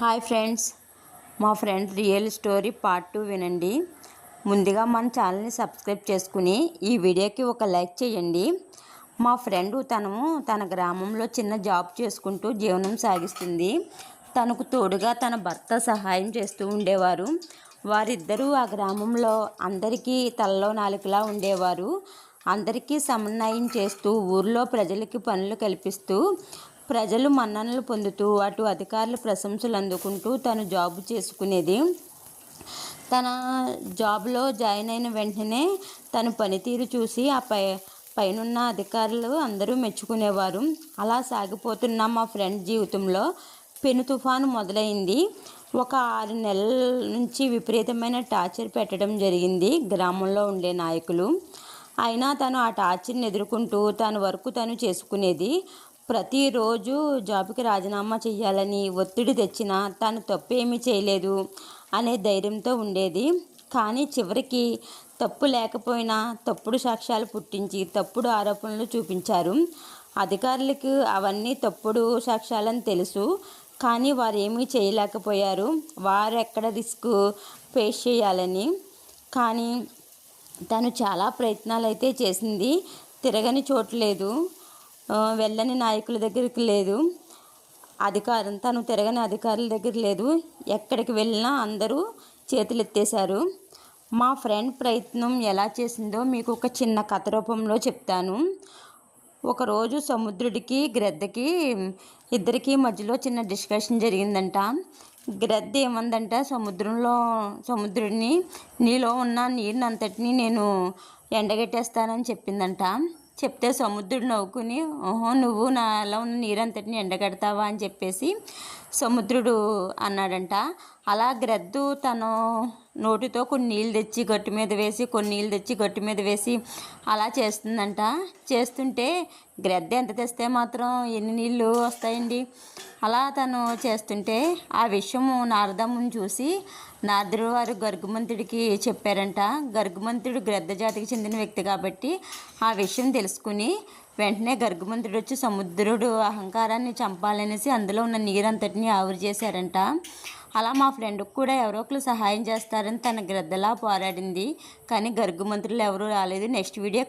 Hi friends, మా friend real story part 2 వినండి. ముందుగా మన ఛానల్ని సబ్స్క్రైబ్ చేసుకుని ఈ వీడియోకి ఒక లైక్ చేయండి. మా ఫ్రెండ్ తన గ్రామంలో చిన్న జాబ్ చేసుకుంటూ జీవనం సాగిస్తుంది. తనకు తోడుగా తన భర్త సహాయం చేస్తూ ఉండేవారు. వారిద్దరూ ఆ గ్రామంలో అందరికీ తలలో నాలుకలా ఉండేవారు. అందరికీ సమన్వయం చేస్తూ ఊర్లో ప్రజలకి పనులు కల్పిస్తూ ప్రజలు మన్ననలు పొందుతూ అటు అధికారుల ప్రశంసలు అందుకుంటూ తను జాబ్ చేసుకునేది. తన జాబ్లో జాయిన్ అయిన వెంటనే తన పనితీరు చూసి పైనున్న అధికారులు అందరూ మెచ్చుకునేవారు. అలా సాగిపోతున్న మా ఫ్రెండ్ జీవితంలో పెను తుఫాను మొదలైంది. ఒక 6 నెలల నుంచి విపరీతమైన టార్చర్ పెట్టడం జరిగింది గ్రామంలో ఉండే నాయకులు. అయినా తను ఆ టార్చర్ని ఎదుర్కొంటూ తన వరకు తను చేసుకునేది. ప్రతిరోజు జాబ్కి రాజీనామా చేయాలని ఒత్తిడి తెచ్చినా తను తప్పేమీ చేయలేదు అనే ధైర్యంతో ఉండేది. కానీ చివరికి తప్పు లేకపోయినా తప్పుడు సాక్ష్యాలు పుట్టించి తప్పుడు ఆరోపణలు చూపించారు. అధికారులకు అవన్నీ తప్పుడు సాక్ష్యాలని తెలుసు, కానీ వారు ఏమీ చేయలేకపోయారు. వారు ఎక్కడ రిస్క్ ఫేస్ చేయాలని. కానీ తను చాలా ప్రయత్నాలు అయితే చేసింది. తిరగని చోటు లేదు, వెళ్ళని నాయకుల దగ్గరికి లేదు, తను తిరగని అధికారుల దగ్గర లేదు. ఎక్కడికి వెళ్ళినా అందరూ చేతులు ఎత్తేశారు. మా ఫ్రెండ్ ప్రయత్నం ఎలా చేసిందో మీకు ఒక చిన్న కథ రూపంలో చెప్తాను. ఒకరోజు సముద్రుడికి గ్రద్దకి ఇద్దరికి మధ్యలో చిన్న డిస్కషన్ జరిగిందంట. గ్రద్ద ఏమందంట, సముద్రుడిని నీలో ఉన్న నీరుని అంతటినీ నేను ఎండగట్టేస్తానని చెప్పిందంట. చెప్తే సముద్రుడు నవ్వుకుని, ఓహో నువ్వు నాలో ఉన్న నీరంతటిని ఎండగడతావా అని చెప్పేసి సముద్రుడు అన్నాడంట. అలా గ్రద్దు తను నోటితో కొన్ని నీళ్ళు తెచ్చి గట్టు మీద వేసి, కొన్ని నీళ్ళు తెచ్చి గట్టు మీద వేసి అలా చేస్తుందంట. చేస్తుంటే గ్రద్ద ఎంత తెస్తే మాత్రం ఎన్ని నీళ్ళు వస్తాయండి. అలా తను చేస్తుంటే ఆ విషయము నారదమ్ముని చూసి నారదుడు వారు గర్గుమంతుడికి చెప్పారంట. గర్గుమంతుడు గ్రద్ద జాతికి చెందిన వ్యక్తి కాబట్టి ఆ విషయం తెలుసుకుని వెంటనే గర్గుమంతుడు వచ్చి సముద్రుడు అహంకారాన్ని చంపాలనేసి అందులో ఉన్న నీరంతటిని ఆవిరి చేశారంట. అలా మా ఫ్రెండ్కి కూడా ఎవరో ఒకరు సహాయం చేస్తారని తన గ్రద్దలా పోరాడింది. కానీ గర్గుమంతులు ఎవరూ రాలేదు. Next video